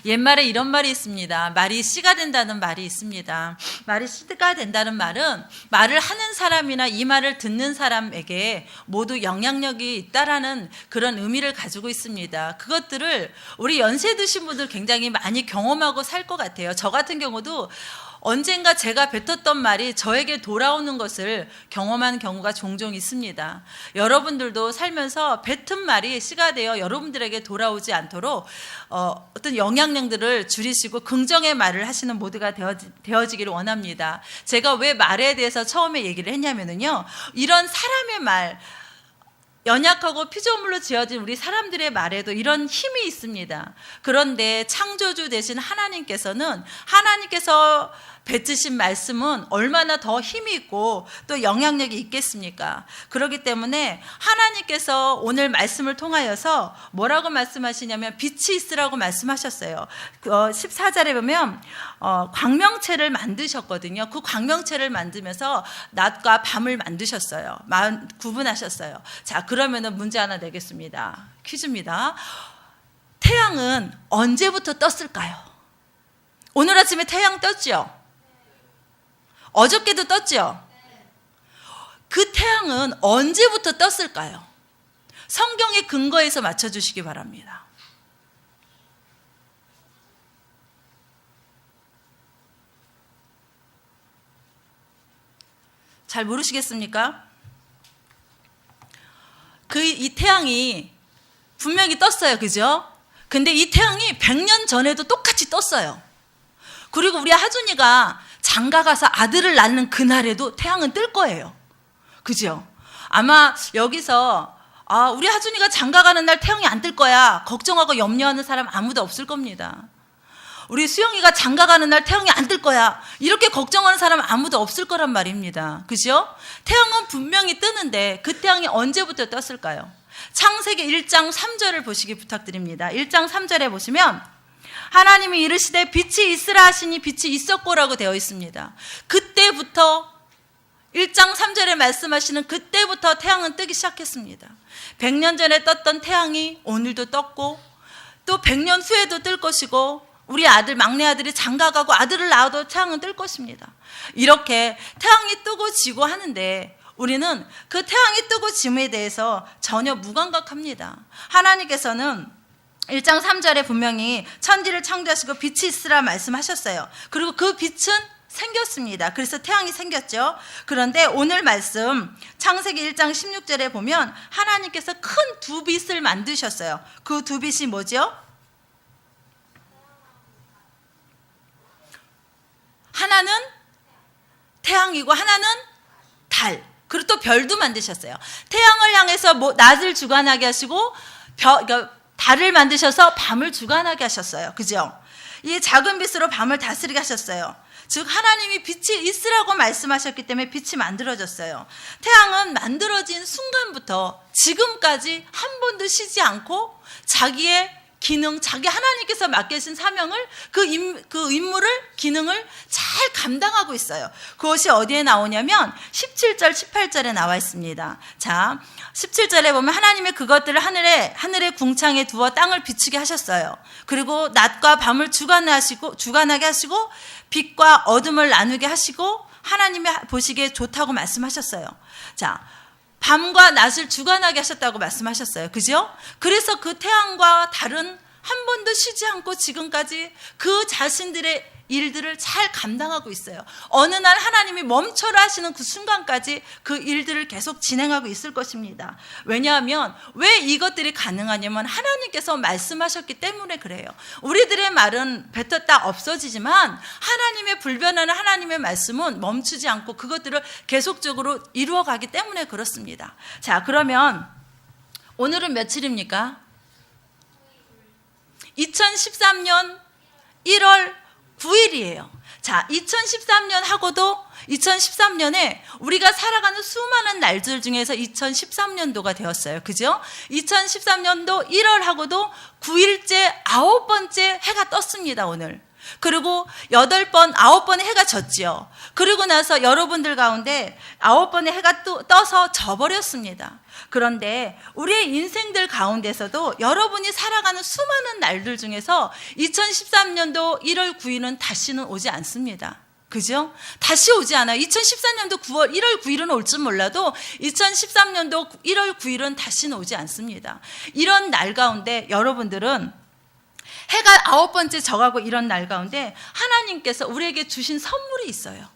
옛말에 이런 말이 있습니다. 말이 씨가 된다는 말이 있습니다. 말이 씨가 된다는 말은 말을 하는 사람이나 이 말을 듣는 사람에게 모두 영향력이 있다라는 그런 의미를 가지고 있습니다. 그것들을 우리 연세 드신 분들 굉장히 많이 경험하고 살 것 같아요. 저 같은 경우도 언젠가 제가 뱉었던 말이 저에게 돌아오는 것을 경험한 경우가 종종 있습니다. 여러분들도 살면서 뱉은 말이 씨가 되어 여러분들에게 돌아오지 않도록 어떤 영향력들을 줄이시고 긍정의 말을 하시는 모두가 되어지기를 원합니다. 제가 왜 말에 대해서 처음에 얘기를 했냐면요, 이런 사람의 말, 연약하고 피조물로 지어진 우리 사람들의 말에도 이런 힘이 있습니다. 그런데 창조주 되신 하나님께서 뱉으신 말씀은 얼마나 더 힘이 있고 또 영향력이 있겠습니까? 그렇기 때문에 하나님께서 오늘 말씀을 통하여서 뭐라고 말씀하시냐면 빛이 있으라고 말씀하셨어요. 14절에 보면 광명체를 만드셨거든요. 그 광명체를 만들면서 낮과 밤을 만드셨어요. 구분하셨어요. 자, 그러면은 문제 하나 내겠습니다. 퀴즈입니다. 태양은 언제부터 떴을까요? 오늘 아침에 태양 떴죠? 어저께도 떴죠? 그 태양은 언제부터 떴을까요? 성경의 근거에서 맞춰주시기 바랍니다. 잘 모르시겠습니까? 이 태양이 분명히 떴어요. 그죠? 근데 이 태양이 100년 전에도 똑같이 떴어요. 그리고 우리 하준이가 장가 가서 아들을 낳는 그날에도 태양은 뜰 거예요. 그죠? 아마 여기서 우리 하준이가 장가 가는 날 태양이 안 뜰 거야 걱정하고 염려하는 사람 아무도 없을 겁니다. 우리 수영이가 장가 가는 날 태양이 안 뜰 거야 이렇게 걱정하는 사람 아무도 없을 거란 말입니다. 그죠? 태양은 분명히 뜨는데 그 태양이 언제부터 떴을까요? 창세기 1장 3절을 보시기 부탁드립니다. 1장 3절에 보시면 하나님이 이르시되 빛이 있으라 하시니 빛이 있었고라고 되어 있습니다. 그때부터 1장 3절에 말씀하시는 그때부터 태양은 뜨기 시작했습니다. 100년 전에 떴던 태양이 오늘도 떴고 또 100년 후에도 뜰 것이고 우리 막내 아들이 장가가고 아들을 낳아도 태양은 뜰 것입니다. 이렇게 태양이 뜨고 지고 하는데 우리는 그 태양이 뜨고 짐에 대해서 전혀 무감각합니다. 하나님께서는 1장 3절에 분명히 천지를 창조하시고 빛이 있으라 말씀하셨어요. 그리고 그 빛은 생겼습니다. 그래서 태양이 생겼죠. 그런데 오늘 말씀 창세기 1장 16절에 보면 하나님께서 큰 두 빛을 만드셨어요. 그 두 빛이 뭐죠? 하나는 태양이고 하나는 달, 그리고 또 별도 만드셨어요. 태양을 향해서 낮을 주관하게 하시고 달을 만드셔서 밤을 주관하게 하셨어요. 그죠? 이 작은 빛으로 밤을 다스리게 하셨어요. 즉 하나님이 빛이 있으라고 말씀하셨기 때문에 빛이 만들어졌어요. 태양은 만들어진 순간부터 지금까지 한 번도 쉬지 않고 자기의 기능, 자기 하나님께서 맡기신 사명을 그 임무를, 기능을 잘 감당하고 있어요. 그것이 어디에 나오냐면 17절, 18절에 나와 있습니다. 자, 17절에 보면 하나님의 그것들을 하늘의 궁창에 두어 땅을 비추게 하셨어요. 그리고 낮과 밤을 주관하게 하시고 빛과 어둠을 나누게 하시고 하나님이 보시기에 좋다고 말씀하셨어요. 자, 밤과 낮을 주관하게 하셨다고 말씀하셨어요. 그죠? 그래서 그 태양과 달은 한 번도 쉬지 않고 지금까지 그 자신들의 일들을 잘 감당하고 있어요. 어느 날 하나님이 멈춰라 하시는 그 순간까지 그 일들을 계속 진행하고 있을 것입니다. 왜냐하면 왜 이것들이 가능하냐면 하나님께서 말씀하셨기 때문에 그래요. 우리들의 말은 뱉었다 없어지지만 하나님의 불변하는 하나님의 말씀은 멈추지 않고 그것들을 계속적으로 이루어가기 때문에 그렇습니다. 자, 그러면 오늘은 며칠입니까? 2013년 1월 9일이에요. 자, 2013년에 우리가 살아가는 수많은 날들 중에서 2013년도가 되었어요. 그죠? 2013년도 1월하고도 9일째 9번째 해가 떴습니다. 오늘. 그리고 8번, 9번의 해가 졌지요. 그리고 나서 여러분들 가운데 9번의 해가 떠서 져버렸습니다. 그런데 우리의 인생들 가운데서도 여러분이 살아가는 수많은 날들 중에서 2013년도 1월 9일은 다시는 오지 않습니다. 그죠? 다시 오지 않아요. 2014년도 1월 9일은 올 줄 몰라도 2013년도 1월 9일은 다시는 오지 않습니다. 이런 날 가운데 여러분들은 해가 9번째 져가고 이런 날 가운데 하나님께서 우리에게 주신 선물이 있어요.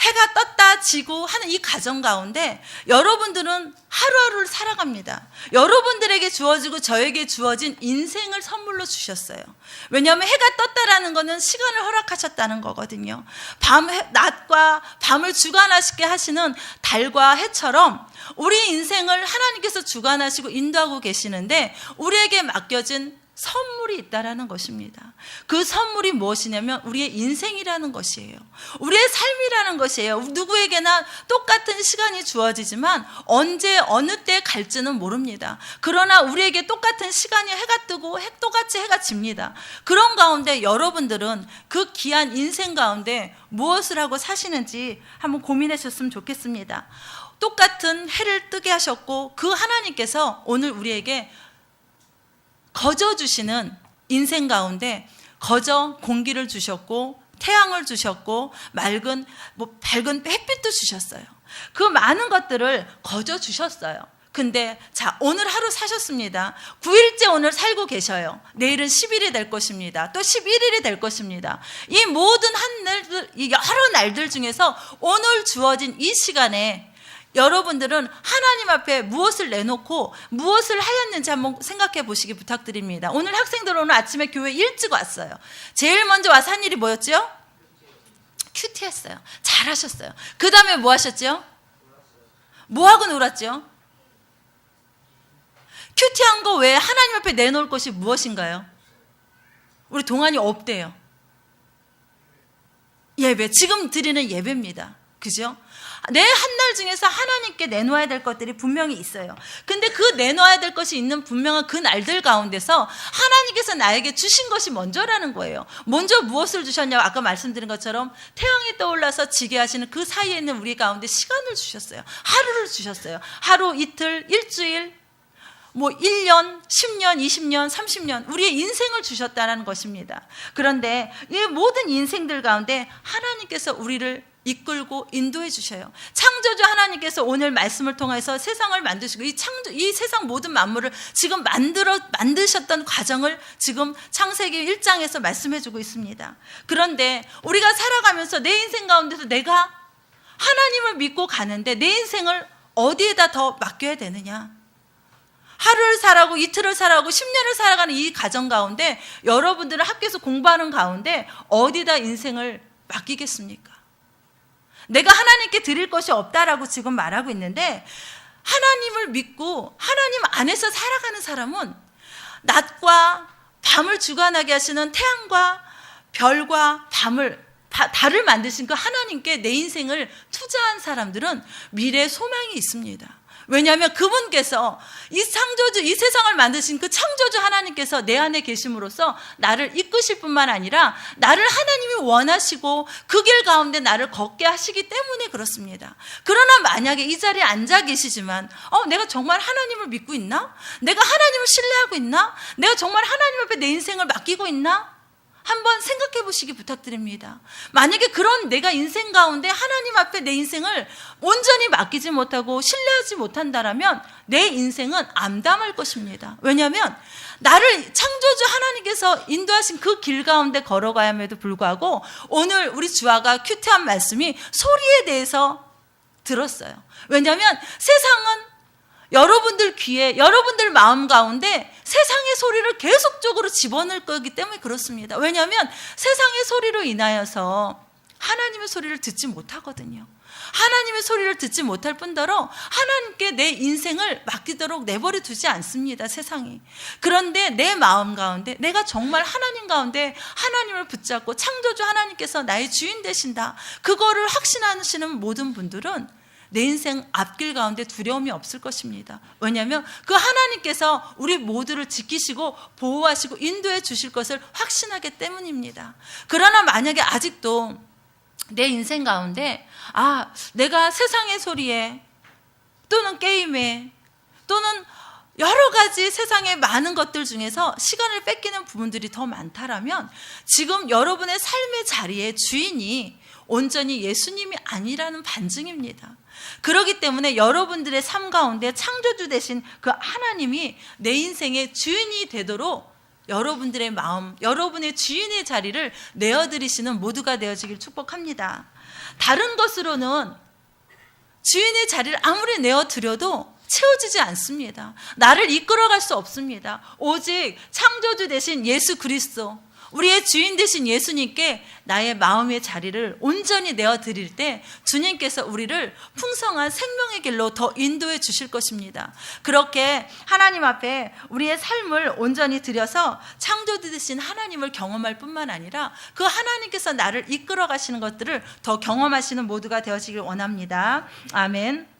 해가 떴다 지고 하는 이 과정 가운데 여러분들은 하루하루를 살아갑니다. 여러분들에게 주어지고 저에게 주어진 인생을 선물로 주셨어요. 왜냐하면 해가 떴다라는 것은 시간을 허락하셨다는 거거든요. 낮과 밤을 주관하시게 하시는 달과 해처럼 우리 인생을 하나님께서 주관하시고 인도하고 계시는데 우리에게 맡겨진 선물이 있다라는 것입니다. 그 선물이 무엇이냐면 우리의 인생이라는 것이에요. 우리의 삶이라는 것이에요. 누구에게나 똑같은 시간이 주어지지만 언제 어느 때 갈지는 모릅니다. 그러나 우리에게 똑같은 시간이 해가 뜨고 똑같이 해가 집니다. 그런 가운데 여러분들은 그 귀한 인생 가운데 무엇을 하고 사시는지 한번 고민하셨으면 좋겠습니다. 똑같은 해를 뜨게 하셨고 그 하나님께서 오늘 우리에게 거저 주시는 인생 가운데 거저 공기를 주셨고 태양을 주셨고 밝은 햇빛도 주셨어요. 그 많은 것들을 거저 주셨어요. 근데 자, 오늘 하루 사셨습니다. 9일째 오늘 살고 계셔요. 내일은 10일이 될 것입니다. 또 11일이 될 것입니다. 이 모든 이 여러 날들 중에서 오늘 주어진 이 시간에 여러분들은 하나님 앞에 무엇을 내놓고 무엇을 하였는지 한번 생각해 보시기 부탁드립니다. 오늘 학생들 오늘 아침에 교회 일찍 왔어요. 제일 먼저 와서 한 일이 뭐였죠? 큐티했어요. 잘하셨어요. 그 다음에 뭐 하셨죠? 뭐하고 놀았죠? 큐티한 거 외에 하나님 앞에 내놓을 것이 무엇인가요? 우리 동안이 없대요. 예배, 지금 드리는 예배입니다. 그죠? 내 한 날 중에서 하나님께 내놓아야 될 것들이 분명히 있어요. 근데 그 내놓아야 될 것이 있는 분명한 그 날들 가운데서 하나님께서 나에게 주신 것이 먼저라는 거예요. 먼저 무엇을 주셨냐고 아까 말씀드린 것처럼 태양이 떠올라서 지게 하시는 그 사이에 있는 우리 가운데 시간을 주셨어요. 하루를 주셨어요. 하루, 이틀, 일주일, 1년, 10년, 20년, 30년 우리의 인생을 주셨다는 것입니다. 그런데 이 모든 인생들 가운데 하나님께서 우리를 이끌고 인도해 주셔요. 창조주 하나님께서 오늘 말씀을 통해서 세상을 만드시고 이 세상 모든 만물을 지금 만드셨던 과정을 지금 창세기 1장에서 말씀해 주고 있습니다. 그런데 우리가 살아가면서 내 인생 가운데서 내가 하나님을 믿고 가는데 내 인생을 어디에다 더 맡겨야 되느냐? 하루를 살아가고 이틀을 살아가고 10년을 살아가는 이 과정 가운데 여러분들은 학교에서 공부하는 가운데 어디다 인생을 맡기겠습니까? 내가 하나님께 드릴 것이 없다라고 지금 말하고 있는데 하나님을 믿고 하나님 안에서 살아가는 사람은 낮과 밤을 주관하게 하시는 태양과 별과 달을 만드신 그 하나님께 내 인생을 투자한 사람들은 미래의 소망이 있습니다. 왜냐하면 그분께서 이 창조주, 이 세상을 만드신 그 창조주 하나님께서 내 안에 계심으로써 나를 이끄실 뿐만 아니라 나를 하나님이 원하시고 그 길 가운데 나를 걷게 하시기 때문에 그렇습니다. 그러나 만약에 이 자리에 앉아 계시지만 내가 정말 하나님을 믿고 있나? 내가 하나님을 신뢰하고 있나? 내가 정말 하나님 앞에 내 인생을 맡기고 있나? 한번 생각해 보시기 부탁드립니다. 만약에 그런 내가 인생 가운데 하나님 앞에 내 인생을 온전히 맡기지 못하고 신뢰하지 못한다라면 내 인생은 암담할 것입니다. 왜냐하면 나를 창조주 하나님께서 인도하신 그 길 가운데 걸어가야 함에도 불구하고 오늘 우리 주아가 큐티한 말씀이 소리에 대해서 들었어요. 왜냐하면 세상은 여러분들 귀에, 여러분들 마음 가운데 세상의 소리를 계속적으로 집어넣을 거기 때문에 그렇습니다. 왜냐하면 세상의 소리로 인하여서 하나님의 소리를 듣지 못하거든요. 하나님의 소리를 듣지 못할 뿐더러 하나님께 내 인생을 맡기도록 내버려 두지 않습니다. 세상이. 그런데 내 마음 가운데 내가 정말 하나님 가운데 하나님을 붙잡고 창조주 하나님께서 나의 주인 되신다. 그거를 확신하시는 모든 분들은 내 인생 앞길 가운데 두려움이 없을 것입니다. 왜냐하면 그 하나님께서 우리 모두를 지키시고 보호하시고 인도해 주실 것을 확신하기 때문입니다. 그러나 만약에 아직도 내 인생 가운데 내가 세상의 소리에 또는 게임에 또는 여러 가지 세상의 많은 것들 중에서 시간을 뺏기는 부분들이 더 많다라면 지금 여러분의 삶의 자리의 주인이 온전히 예수님이 아니라는 반증입니다. 그렇기 때문에 여러분들의 삶 가운데 창조주 되신 그 하나님이 내 인생의 주인이 되도록 여러분들의 마음, 여러분의 주인의 자리를 내어드리시는 모두가 되어지길 축복합니다. 다른 것으로는 주인의 자리를 아무리 내어드려도 채워지지 않습니다. 나를 이끌어갈 수 없습니다. 오직 창조주 되신 예수 그리스도, 우리의 주인 되신 예수님께 나의 마음의 자리를 온전히 내어드릴 때 주님께서 우리를 풍성한 생명의 길로 더 인도해 주실 것입니다. 그렇게 하나님 앞에 우리의 삶을 온전히 드려서 창조주 되신 하나님을 경험할 뿐만 아니라 그 하나님께서 나를 이끌어 가시는 것들을 더 경험하시는 모두가 되어지길 원합니다. 아멘.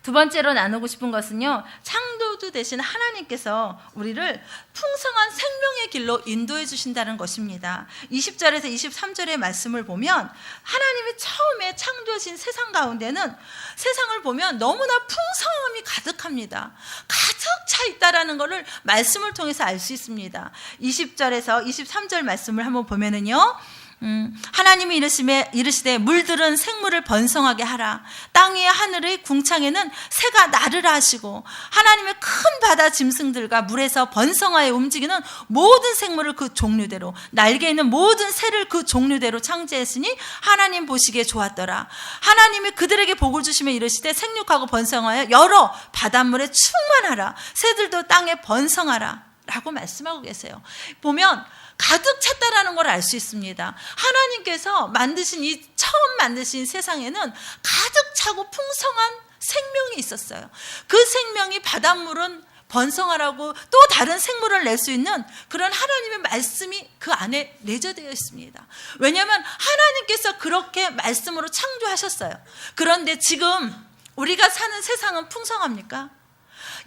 두 번째로 나누고 싶은 것은요, 창조주 되신 하나님께서 우리를 풍성한 생명의 길로 인도해 주신다는 것입니다. 20절에서 23절의 말씀을 보면 하나님이 처음에 창조하신 세상 가운데는 세상을 보면 너무나 풍성함이 가득합니다. 가득 차 있다라는 것을 말씀을 통해서 알 수 있습니다. 20절에서 23절 말씀을 한번 보면은요, 하나님이 이르시되 물들은 생물을 번성하게 하라. 땅 위의 하늘의 궁창에는 새가 나르라 하시고 하나님의 큰 바다 짐승들과 물에서 번성하여 움직이는 모든 생물을 그 종류대로 날개 있는 모든 새를 그 종류대로 창조했으니 하나님 보시기에 좋았더라. 하나님이 그들에게 복을 주시며 이르시되 생육하고 번성하여 여러 바닷물에 충만하라. 새들도 땅에 번성하라 라고 말씀하고 계세요. 보면 가득 찼다라는 걸 알 수 있습니다. 하나님께서 처음 만드신 세상에는 가득 차고 풍성한 생명이 있었어요. 그 생명이 바닷물은 번성하라고 또 다른 생물을 낼 수 있는 그런 하나님의 말씀이 그 안에 내재되어 있습니다. 왜냐하면 하나님께서 그렇게 말씀으로 창조하셨어요. 그런데 지금 우리가 사는 세상은 풍성합니까?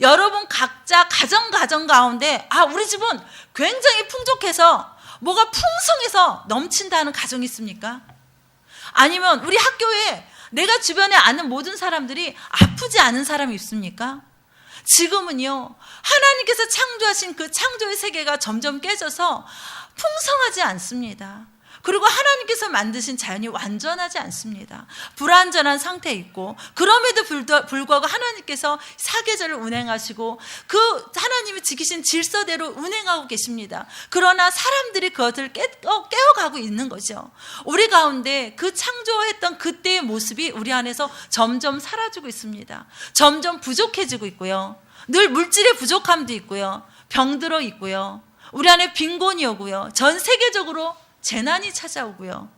여러분 각자 가정 가운데 우리 집은 굉장히 풍족해서 뭐가 풍성해서 넘친다는 가정이 있습니까? 아니면 우리 학교에 내가 주변에 아는 모든 사람들이 아프지 않은 사람이 있습니까? 지금은요, 하나님께서 창조하신 그 창조의 세계가 점점 깨져서 풍성하지 않습니다. 그리고 하나님께서 만드신 자연이 완전하지 않습니다. 불완전한 상태에 있고, 그럼에도 불구하고 하나님께서 사계절을 운행하시고 그 하나님이 지키신 질서대로 운행하고 계십니다. 그러나 사람들이 그것을 깨어가고 있는 거죠. 우리 가운데 그 창조했던 그때의 모습이 우리 안에서 점점 사라지고 있습니다. 점점 부족해지고 있고요. 늘 물질의 부족함도 있고요. 병들어 있고요. 우리 안에 빈곤이 오고요. 전 세계적으로 재난이 찾아오고요.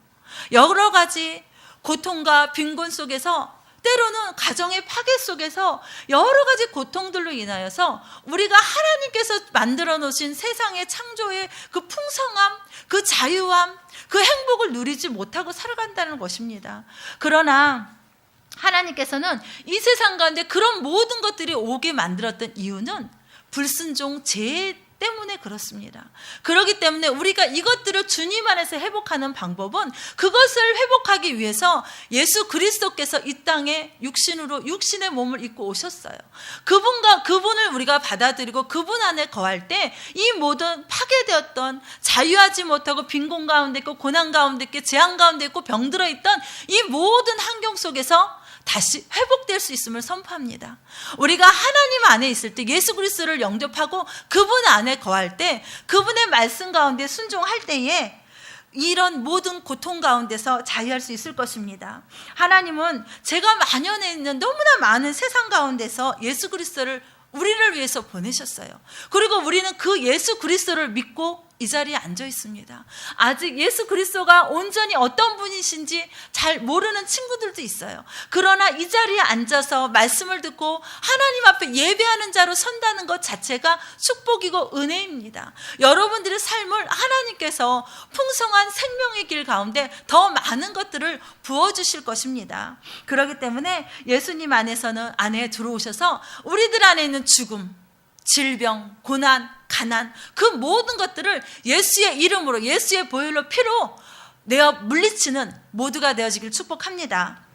여러 가지 고통과 빈곤 속에서 때로는 가정의 파괴 속에서 여러 가지 고통들로 인하여서 우리가 하나님께서 만들어 놓으신 세상의 창조의 그 풍성함, 그 자유함, 그 행복을 누리지 못하고 살아간다는 것입니다. 그러나 하나님께서는 이 세상 가운데 그런 모든 것들이 오게 만들었던 이유는 불순종, 죄 때문에 그렇습니다. 그렇기 때문에 우리가 이것들을 주님 안에서 회복하는 방법은 그것을 회복하기 위해서 예수 그리스도께서 이 땅에 육신의 몸을 입고 오셨어요. 그분을 우리가 받아들이고 그분 안에 거할 때 이 모든 파괴되었던 자유하지 못하고 빈곤 가운데 있고 고난 가운데 있고 재앙 가운데 있고 병들어 있던 이 모든 환경 속에서 다시 회복될 수 있음을 선포합니다. 우리가 하나님 안에 있을 때 예수 그리스도를 영접하고 그분 안에 거할 때 그분의 말씀 가운데 순종할 때에 이런 모든 고통 가운데서 자유할 수 있을 것입니다. 하나님은 제가 만연해 있는 너무나 많은 세상 가운데서 예수 그리스도를 우리를 위해서 보내셨어요. 그리고 우리는 그 예수 그리스도를 믿고 이 자리에 앉아 있습니다. 아직 예수 그리스도가 온전히 어떤 분이신지 잘 모르는 친구들도 있어요. 그러나 이 자리에 앉아서 말씀을 듣고 하나님 앞에 예배하는 자로 선다는 것 자체가 축복이고 은혜입니다. 여러분들의 삶을 하나님께서 풍성한 생명의 길 가운데 더 많은 것들을 부어주실 것입니다. 그렇기 때문에 예수님 안에 들어오셔서 우리들 안에 있는 죽음, 질병, 고난, 가난, 그 모든 것들을 예수의 이름으로, 예수의 보혈로, 피로 내어 물리치는 모두가 되어지길 축복합니다.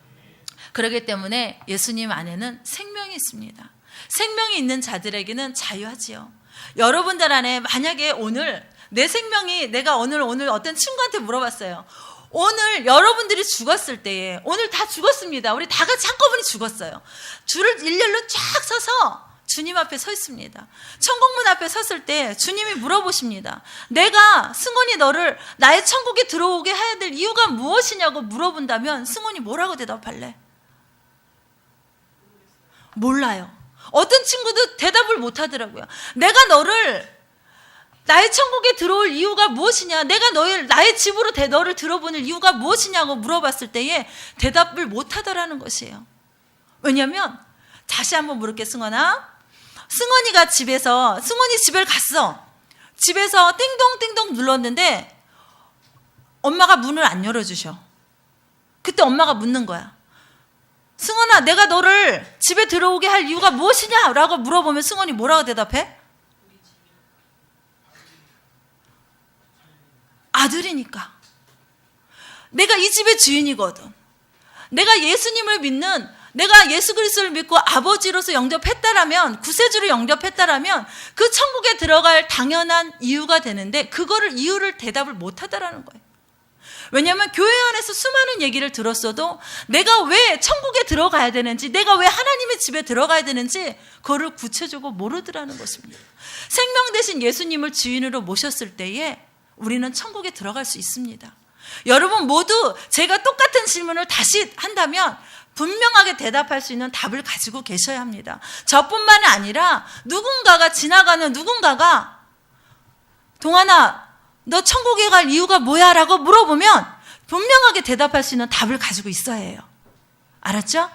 그렇기 때문에 예수님 안에는 생명이 있습니다. 생명이 있는 자들에게는 자유하지요. 여러분들 안에 만약에 오늘 내 생명이, 내가 오늘 어떤 친구한테 물어봤어요. 오늘 여러분들이 죽었을 때에, 오늘 다 죽었습니다. 우리 다 같이 한꺼번에 죽었어요. 줄을 일렬로 쫙 서서 주님 앞에 서 있습니다. 천국문 앞에 섰을 때 주님이 물어보십니다. 내가 승원이 너를 나의 천국에 들어오게 해야 될 이유가 무엇이냐고 물어본다면 승원이 뭐라고 대답할래? 몰라요. 어떤 친구도 대답을 못 하더라고요. 내가 너를 나의 천국에 들어올 이유가 무엇이냐, 내가 나의 집으로 너를 들어보낼 이유가 무엇이냐고 물어봤을 때에 대답을 못 하더라는 것이에요. 왜냐하면 다시 한번 물을게, 승원아. 승원이가 승원이 집에 갔어. 집에서 띵동띵동 눌렀는데 엄마가 문을 안 열어주셔. 그때 엄마가 묻는 거야. 승원아, 내가 너를 집에 들어오게 할 이유가 무엇이냐? 라고 물어보면 승원이 뭐라고 대답해? 아들이니까. 내가 이 집의 주인이거든. 내가 예수님을 믿는, 내가 예수 그리스도를 믿고 아버지로서 영접했다라면, 구세주로 영접했다라면 그 천국에 들어갈 당연한 이유가 되는데 그거를 이유를 대답을 못하다라는 거예요. 왜냐하면 교회 안에서 수많은 얘기를 들었어도 내가 왜 천국에 들어가야 되는지, 내가 왜 하나님의 집에 들어가야 되는지 그거를 구체적으로 모르더라는 것입니다. 생명 대신 예수님을 주인으로 모셨을 때에 우리는 천국에 들어갈 수 있습니다. 여러분 모두 제가 똑같은 질문을 다시 한다면 분명하게 대답할 수 있는 답을 가지고 계셔야 합니다. 저뿐만 아니라 지나가는 누군가가 동환아, 너 천국에 갈 이유가 뭐야? 라고 물어보면 분명하게 대답할 수 있는 답을 가지고 있어야 해요. 알았죠?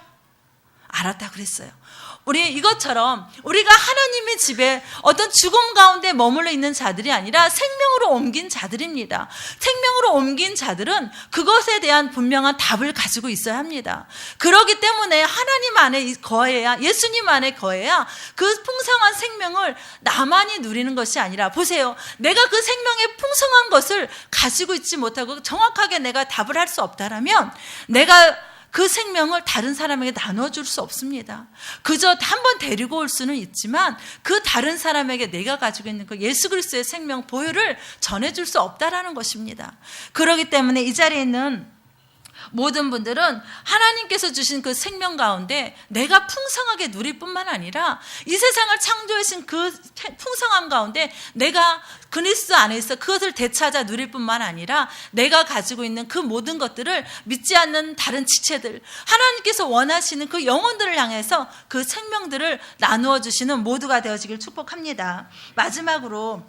알았다 그랬어요. 우리 이것처럼 우리가 하나님의 집에 어떤 죽음 가운데 머물러 있는 자들이 아니라 생명으로 옮긴 자들입니다. 생명으로 옮긴 자들은 그것에 대한 분명한 답을 가지고 있어야 합니다. 그렇기 때문에 하나님 안에 거해야, 예수님 안에 거해야 그 풍성한 생명을 나만이 누리는 것이 아니라, 보세요. 내가 그 생명의 풍성한 것을 가지고 있지 못하고 정확하게 내가 답을 할 수 없다라면 내가 그 생명을 다른 사람에게 나눠줄 수 없습니다. 그저 한번 데리고 올 수는 있지만 그 다른 사람에게 내가 가지고 있는 그 예수 그리스도의 생명 보혈을 전해줄 수 없다라는 것입니다. 그렇기 때문에 이 자리에 있는 모든 분들은 하나님께서 주신 그 생명 가운데 내가 풍성하게 누릴 뿐만 아니라 이 세상을 창조하신 그 풍성함 가운데 내가 그리스도 안에 있어 그것을 되찾아 누릴 뿐만 아니라 내가 가지고 있는 그 모든 것들을 믿지 않는 다른 지체들, 하나님께서 원하시는 그 영혼들을 향해서 그 생명들을 나누어 주시는 모두가 되어지길 축복합니다. 마지막으로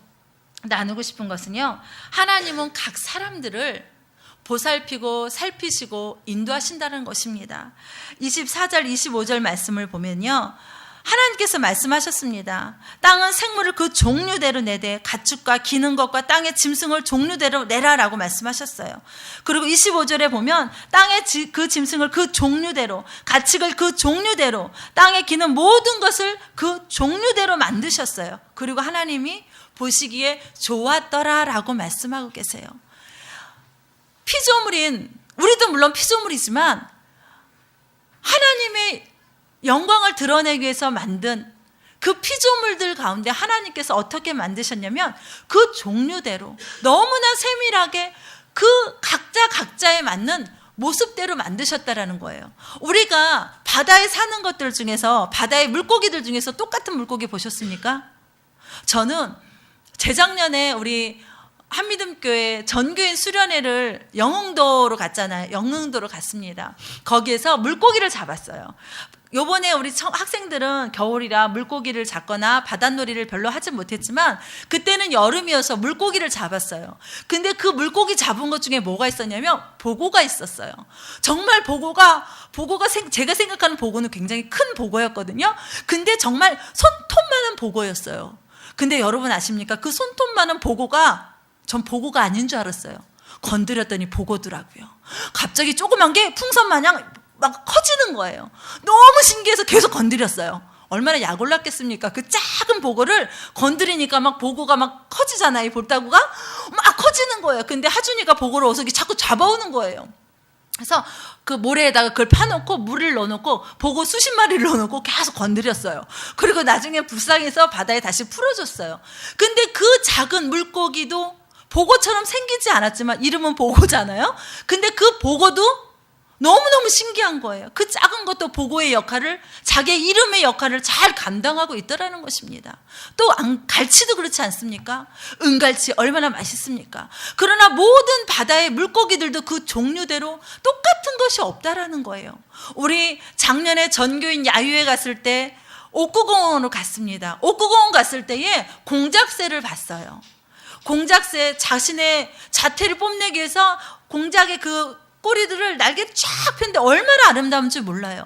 나누고 싶은 것은요, 하나님은 각 사람들을 보살피고 살피시고 인도하신다는 것입니다. 24절 25절 말씀을 보면요, 하나님께서 말씀하셨습니다. 땅은 생물을 그 종류대로 내되 가축과 기는 것과 땅의 짐승을 종류대로 내라라고 말씀하셨어요. 그리고 25절에 보면 땅의 그 짐승을 그 종류대로, 가축을 그 종류대로, 땅에 기는 모든 것을 그 종류대로 만드셨어요. 그리고 하나님이 보시기에 좋았더라라고 말씀하고 계세요. 피조물인 우리도 물론 피조물이지만 하나님의 영광을 드러내기 위해서 만든 그 피조물들 가운데 하나님께서 어떻게 만드셨냐면 그 종류대로 너무나 세밀하게 그 각자에 맞는 모습대로 만드셨다라는 거예요. 우리가 바다에 사는 것들 중에서, 바다의 물고기들 중에서 똑같은 물고기 보셨습니까? 저는 재작년에 우리 한미듬교회 전교인 수련회를 영흥도로 갔잖아요. 영흥도로 갔습니다. 거기에서 물고기를 잡았어요. 요번에 우리 학생들은 겨울이라 물고기를 잡거나 바닷놀이를 별로 하진 못했지만 그때는 여름이어서 물고기를 잡았어요. 근데 그 물고기 잡은 것 중에 뭐가 있었냐면 보고가 있었어요. 정말 보고가 제가 생각하는 보고는 굉장히 큰 보고였거든요. 근데 정말 손톱만한 보고였어요. 근데 여러분 아십니까? 그 손톱만한 보고가 전 보고가 아닌 줄 알았어요. 건드렸더니 보고더라고요. 갑자기 조그만 게 풍선 마냥 막 커지는 거예요. 너무 신기해서 계속 건드렸어요. 얼마나 약 올랐겠습니까? 그 작은 보고를 건드리니까 막 보고가 막 커지잖아요. 볼따구가 막 커지는 거예요. 근데 하준이가 보고를 어서기 자꾸 잡아오는 거예요. 그래서 그 모래에다가 그걸 파놓고 물을 넣어놓고 보고 수십 마리를 넣어놓고 계속 건드렸어요. 그리고 나중에 불쌍해서 바다에 다시 풀어줬어요. 근데 그 작은 물고기도 보고처럼 생기지 않았지만 이름은 보고잖아요. 근데 그 보고도 너무너무 신기한 거예요. 그 작은 것도 보고의 역할을, 자기의 이름의 역할을 잘 감당하고 있더라는 것입니다. 또 갈치도 그렇지 않습니까? 은갈치 얼마나 맛있습니까? 그러나 모든 바다의 물고기들도 그 종류대로 똑같은 것이 없다라는 거예요. 우리 작년에 전교인 야유회 갔을 때 옥구공원으로 갔습니다. 옥구공원 갔을 때에 공작새를 봤어요. 공작새 자신의 자태를 뽐내기 위해서 공작의 그 꼬리들을 날개 쫙 폈는데 얼마나 아름다운지 몰라요.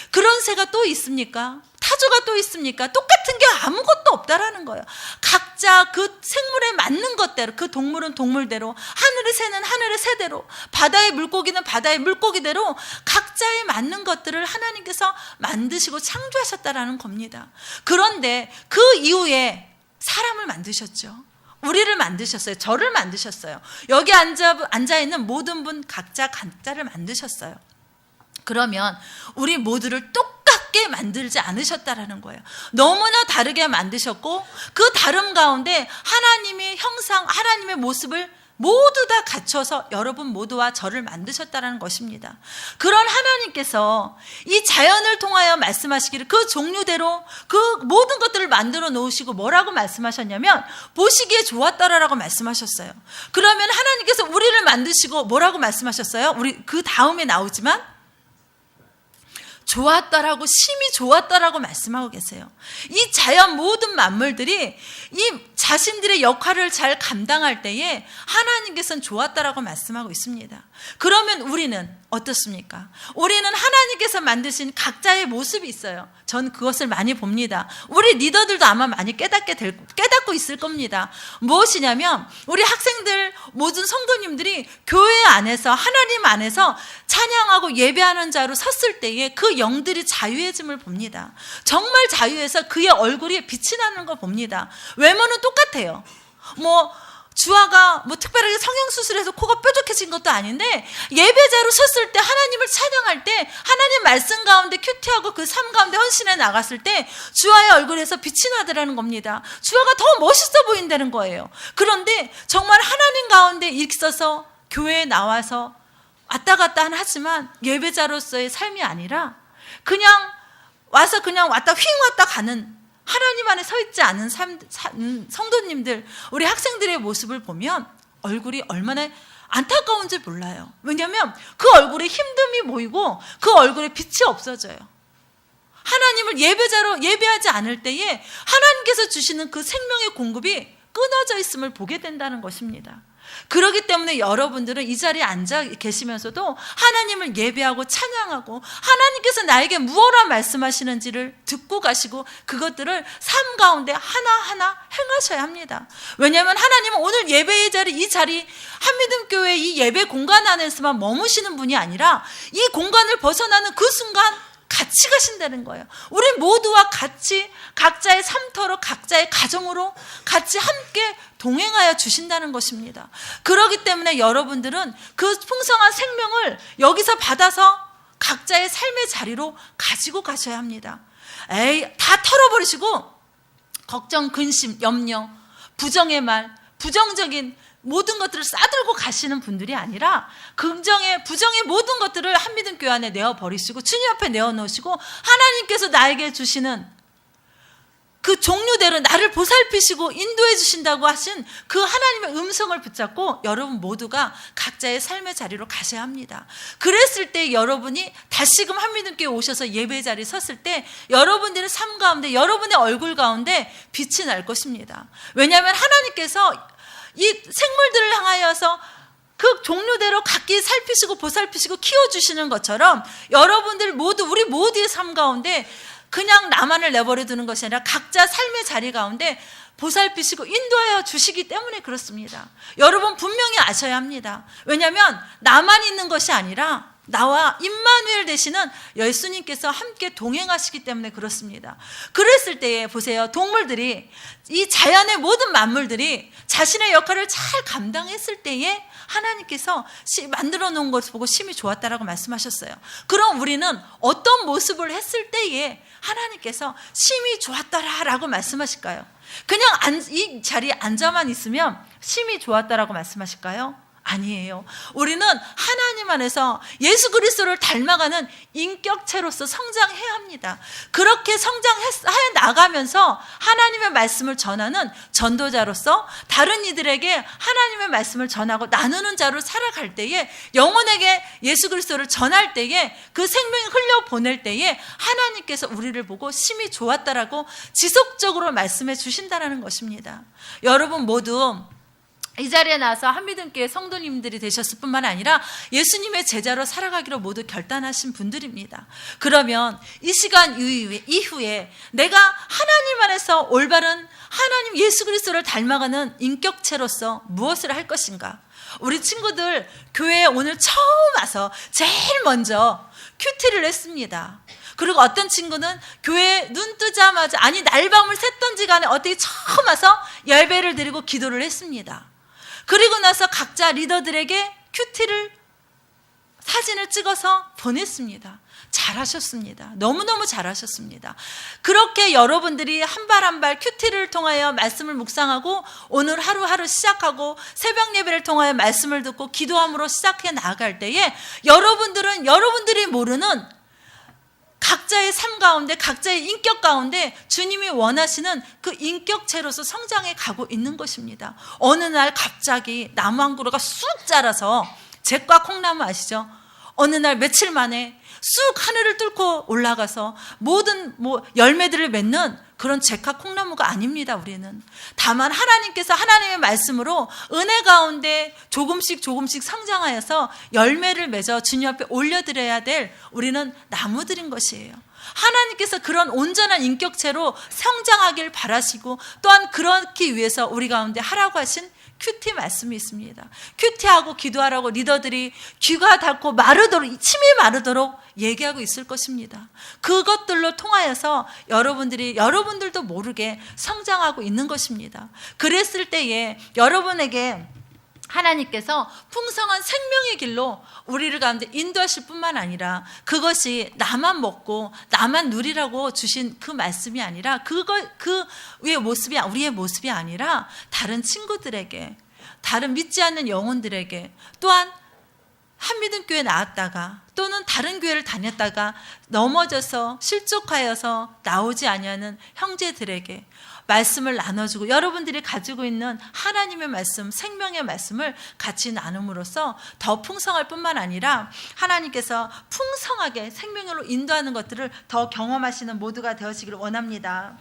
그런 새가 또 있습니까? 타조가 또 있습니까? 똑같은 게 아무것도 없다라는 거예요. 각자 그 생물에 맞는 것대로, 그 동물은 동물대로, 하늘의 새는 하늘의 새대로, 바다의 물고기는 바다의 물고기대로 각자에 맞는 것들을 하나님께서 만드시고 창조하셨다라는 겁니다. 그런데 그 이후에 사람을 만드셨죠. 우리를 만드셨어요. 저를 만드셨어요. 여기 앉아있는 모든 분 각자를 만드셨어요. 그러면 우리 모두를 똑같게 만들지 않으셨다라는 거예요. 너무나 다르게 만드셨고 그 다름 가운데 하나님의 형상, 하나님의 모습을 모두 다 갖춰서 여러분 모두와 저를 만드셨다는 것입니다. 그런 하나님께서 이 자연을 통하여 말씀하시기를 그 종류대로 그 모든 것들을 만들어 놓으시고 뭐라고 말씀하셨냐면 보시기에 좋았더라라고 말씀하셨어요. 그러면 하나님께서 우리를 만드시고 뭐라고 말씀하셨어요? 우리 그 다음에 나오지만 좋았다라고, 심히 좋았다라고 말씀하고 계세요. 이 자연 모든 만물들이 이 자신들의 역할을 잘 감당할 때에 하나님께서는 좋았다라고 말씀하고 있습니다. 그러면 우리는 어떻습니까? 우리는 하나님께서 만드신 각자의 모습이 있어요. 전 그것을 많이 봅니다. 우리 리더들도 아마 많이 깨닫고 있을 겁니다. 무엇이냐면 우리 학생들, 모든 성도님들이 교회 안에서, 하나님 안에서 찬양하고 예배하는 자로 섰을 때에 그 영들이 자유해짐을 봅니다. 정말 자유해서 그의 얼굴이 빛이 나는 걸 봅니다. 외모는 똑같아요. 주아가 특별하게 성형수술해서 코가 뾰족해진 것도 아닌데 예배자로 섰을 때, 하나님을 찬양할 때, 하나님 말씀 가운데 큐티하고 그 삶 가운데 헌신해 나갔을 때 주아의 얼굴에서 빛이 나더라는 겁니다. 주아가 더 멋있어 보인다는 거예요. 그런데 정말 하나님 가운데 있어서 교회에 나와서 왔다 갔다 하지만 예배자로서의 삶이 아니라 그냥 와서 그냥 휘잉 왔다 가는, 하나님 안에 서 있지 않은 성도님들, 우리 학생들의 모습을 보면 얼굴이 얼마나 안타까운지 몰라요. 왜냐하면 그 얼굴에 힘듦이 보이고 그 얼굴에 빛이 없어져요. 하나님을 예배자로 예배하지 않을 때에 하나님께서 주시는 그 생명의 공급이 끊어져 있음을 보게 된다는 것입니다. 그렇기 때문에 여러분들은 이 자리에 앉아 계시면서도 하나님을 예배하고 찬양하고 하나님께서 나에게 무엇라 말씀하시는지를 듣고 가시고 그것들을 삶 가운데 하나하나 행하셔야 합니다. 왜냐하면 하나님은 오늘 예배의 자리, 이 자리, 한미듬교회 이 예배 공간 안에서만 머무시는 분이 아니라 이 공간을 벗어나는 그 순간 같이 가신다는 거예요. 우리 모두와 같이 각자의 삶터로, 각자의 가정으로 같이 함께 동행하여 주신다는 것입니다. 그렇기 때문에 여러분들은 그 풍성한 생명을 여기서 받아서 각자의 삶의 자리로 가지고 가셔야 합니다. 다 털어버리시고 걱정, 근심, 염려, 부정의 말, 부정적인 모든 것들을 싸들고 가시는 분들이 아니라 긍정의, 부정의 모든 것들을 한미듬교회 안에 내어버리시고 주님 앞에 내어놓으시고 하나님께서 나에게 주시는 그 종류대로 나를 보살피시고 인도해 주신다고 하신 그 하나님의 음성을 붙잡고 여러분 모두가 각자의 삶의 자리로 가셔야 합니다. 그랬을 때 여러분이 다시금 한민님께 오셔서 예배 자리에 섰을 때 여러분들의 삶 가운데 여러분의 얼굴 가운데 빛이 날 것입니다. 왜냐하면 하나님께서 이 생물들을 향하여서 그 종류대로 각기 살피시고 보살피시고 키워주시는 것처럼 여러분들 모두 우리 모두의 삶 가운데 그냥 나만을 내버려 두는 것이 아니라 각자 삶의 자리 가운데 보살피시고 인도하여 주시기 때문에 그렇습니다. 여러분 분명히 아셔야 합니다. 왜냐하면 나만 있는 것이 아니라 나와 임마누엘 되시는 예수님께서 함께 동행하시기 때문에 그렇습니다. 그랬을 때에 보세요. 동물들이 이 자연의 모든 만물들이 자신의 역할을 잘 감당했을 때에 하나님께서 만들어 놓은 것을 보고 심히 좋았다라고 말씀하셨어요. 그럼 우리는 어떤 모습을 했을 때에 하나님께서 심히 좋았다라고 말씀하실까요? 그냥 이 자리에 앉아만 있으면 심히 좋았다라고 말씀하실까요? 아니에요. 우리는 하나님 안에서 예수 그리스도를 닮아가는 인격체로서 성장해야 합니다. 그렇게 성장해 나가면서 하나님의 말씀을 전하는 전도자로서 다른 이들에게 하나님의 말씀을 전하고 나누는 자로 살아갈 때에 영혼에게 예수 그리스도를 전할 때에 그 생명이 흘려보낼 때에 하나님께서 우리를 보고 심히 좋았다라고 지속적으로 말씀해 주신다라는 것입니다. 여러분 모두 이 자리에 나와서 한미등교회 성도님들이 되셨을 뿐만 아니라 예수님의 제자로 살아가기로 모두 결단하신 분들입니다. 그러면 이 시간 이후에 내가 하나님 안에서 올바른 하나님 예수 그리스도를 닮아가는 인격체로서 무엇을 할 것인가? 우리 친구들 교회에 오늘 처음 와서 제일 먼저 큐티를 했습니다. 그리고 어떤 친구는 교회에 눈 뜨자마자 아니 날밤을 샜던지 간에 어떻게 처음 와서 예배를 드리고 기도를 했습니다. 그리고 나서 각자 리더들에게 큐티를 사진을 찍어서 보냈습니다. 잘하셨습니다. 너무너무 잘하셨습니다. 그렇게 여러분들이 한 발 한 발 큐티를 통하여 말씀을 묵상하고 오늘 하루하루 시작하고 새벽 예배를 통하여 말씀을 듣고 기도함으로 시작해 나아갈 때에 여러분들은 여러분들이 모르는 각자의 삶 가운데 각자의 인격 가운데 주님이 원하시는 그 인격체로서 성장해 가고 있는 것입니다. 어느 날 갑자기 나무 한 그루가 쑥 자라서 잭과 콩나무 아시죠? 어느 날 며칠 만에 쑥 하늘을 뚫고 올라가서 모든 열매들을 맺는 그런 잭과 콩나무가 아닙니다. 우리는 다만 하나님께서 하나님의 말씀으로 은혜 가운데 조금씩 성장하여서 열매를 맺어 주님 앞에 올려드려야 될 우리는 나무들인 것이에요. 하나님께서 그런 온전한 인격체로 성장하길 바라시고 또한 그렇기 위해서 우리 가운데 하라고 하신 큐티 말씀이 있습니다. 큐티하고 기도하라고 리더들이 귀가 닫고 마르도록 침이 마르도록 얘기하고 있을 것입니다. 그것들로 통하여서 여러분들도 모르게 성장하고 있는 것입니다. 그랬을 때에 여러분에게 하나님께서 풍성한 생명의 길로 우리를 가운데 인도하실 뿐만 아니라 그것이 나만 먹고 나만 누리라고 주신 그 말씀이 아니라 우리의 모습이 아니라 다른 친구들에게 다른 믿지 않는 영혼들에게 또한 한미등교회 나왔다가 또는 다른 교회를 다녔다가 넘어져서 실족하여서 나오지 아니하는 형제들에게 말씀을 나눠주고 여러분들이 가지고 있는 하나님의 말씀, 생명의 말씀을 같이 나눔으로써 더 풍성할 뿐만 아니라 하나님께서 풍성하게 생명으로 인도하는 것들을 더 경험하시는 모두가 되어지기를 원합니다.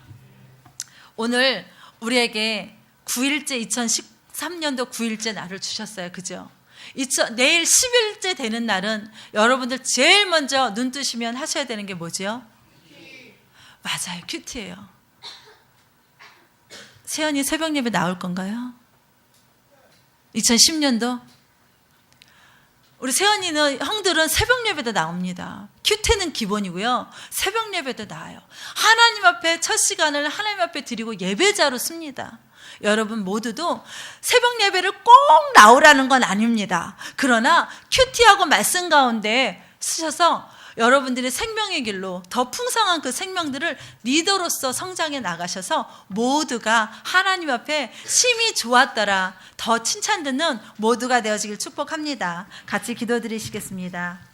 오늘 우리에게 9일째 2013년도 9일째 날을 주셨어요. 그죠? 내일 10일째 되는 날은 여러분들 제일 먼저 눈 뜨시면 하셔야 되는 게 뭐죠? 맞아요. 큐티예요. 세연이 새벽 예배 나올 건가요? 2010년도? 우리 세연이는 형들은 새벽 예배도 나옵니다. 큐티는 기본이고요. 새벽 예배도 나와요. 하나님 앞에 첫 시간을 하나님 앞에 드리고 예배자로 씁니다. 여러분 모두도 새벽 예배를 꼭 나오라는 건 아닙니다. 그러나 큐티하고 말씀 가운데 쓰셔서 여러분들의 생명의 길로 더 풍성한 그 생명들을 리더로서 성장해 나가셔서 모두가 하나님 앞에 심히 좋았더라 더 칭찬 듣는 모두가 되어지길 축복합니다. 같이 기도드리시겠습니다.